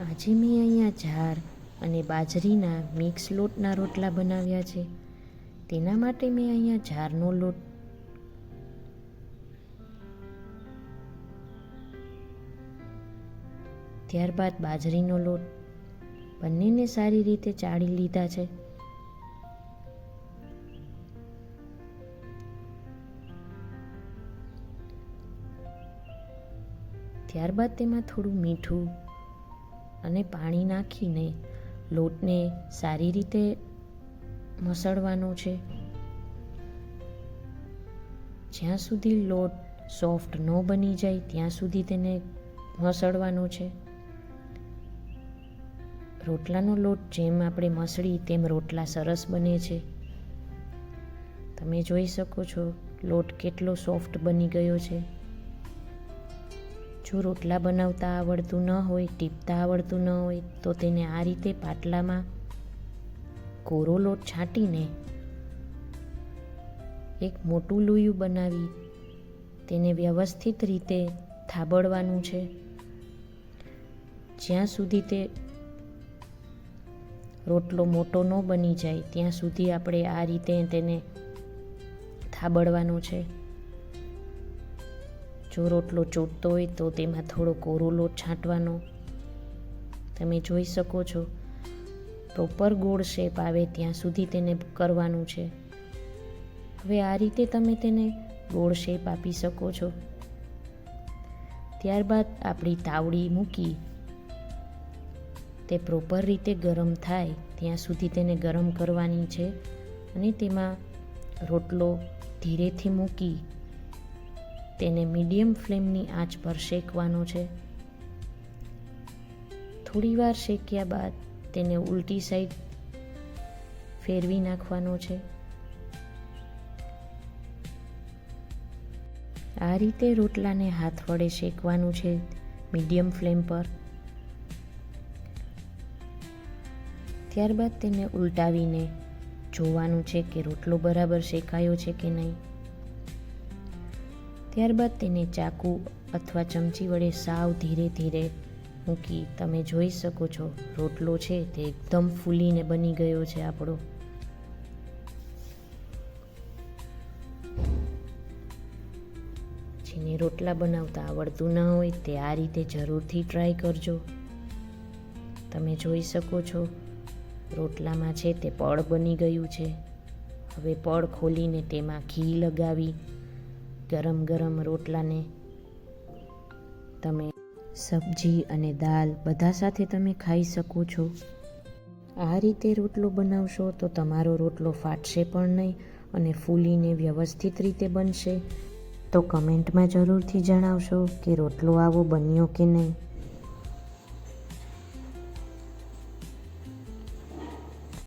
આજે મેં અહીંયા જાર અને બાજરીના મિક્સ લોટના રોટલા બનાવ્યા છે. તેના માટે મેં અહીંયા જારનો લોટ, ત્યારબાદ બાજરીનો લોટ બંનેને સારી રીતે ચાળી લીધા છે. ત્યારબાદ તેમાં થોડું મીઠું અને પાણી નાખીને લોટને સારી રીતે મસળવાનો છે. જ્યાં સુધી લોટ સોફ્ટ ન બની જાય ત્યાં સુધી તેને મસળવાનો છે. રોટલાનો લોટ જેમ આપણે મસળી તેમ રોટલા સરસ બને છે. તમે જોઈ શકો છો લોટ કેટલો સોફ્ટ બની ગયો છે. જો રોટલા બનાવતા આવડતું ન હોય, ટીપતા આવડતું ન હોય તો તેને આ રીતે પાટલામાં કોરો લોટ છાંટીને એક મોટું લોયું બનાવી તેને વ્યવસ્થિત રીતે થાબડવાનું છે. જ્યાં સુધી તે રોટલો મોટો ન બની જાય ત્યાં સુધી આપણે આ રીતે તેને થાબડવાનો છે. જો રોટલો ચોટતો હોય તો તેમાં થોડો કોરો લોટ છાંટવાનો. તમે જોઈ શકો છો પ્રોપર ગોળ શેપ આવે ત્યાં સુધી તેને કરવાનું છે. હવે આ રીતે તમે તેને ગોળ શેપ આપી શકો છો. ત્યારબાદ આપણી તાવડી મૂકી તે પ્રોપર રીતે ગરમ થાય ત્યાં સુધી તેને ગરમ કરવાની છે અને તેમાં રોટલો ધીરેથી મૂકી તેને મીડિયમ ફ્લેમની આંચ પર શેકવાનો છે. થોડીવાર શેક્યા બાદ તેને ઉલટી સાઈડ ફેરવી નાખવાનો છે. આ રીતે રોટલાને હાથ વડે શેકવાનું છે મીડિયમ ફ્લેમ પર. ત્યારબાદ તેને ઉલટાવીને જોવાનું છે કે રોટલો બરાબર શેકાયો છે કે નહીં. ત્યારબાદ તેને ચાકુ અથવા ચમચી વડે સાવ ધીરે ધીરે મૂકી તમે જોઈ શકો છો રોટલો છે તે એકદમ ફૂલીને બની ગયો છે આપણો. જેને રોટલા બનાવતા આવડતું ન હોય તે આ રીતે જરૂરથી ટ્રાય કરજો. તમે જોઈ શકો છો રોટલામાં છે તે પડ બની ગયું છે. હવે પડ ખોલીને તેમાં ઘી લગાવી ગરમ ગરમ રોટલાને તમે સબ્જી અને દાળ બધા સાથે તમે ખાઈ શકો છો. આ રીતે રોટલો બનાવશો તો તમારો રોટલો ફાટશે પણ નહીં અને ફૂલીને વ્યવસ્થિત રીતે બનશે. તો કમેન્ટમાં જરૂરથી જણાવશો કે રોટલો આવો બન્યો કે નહીં.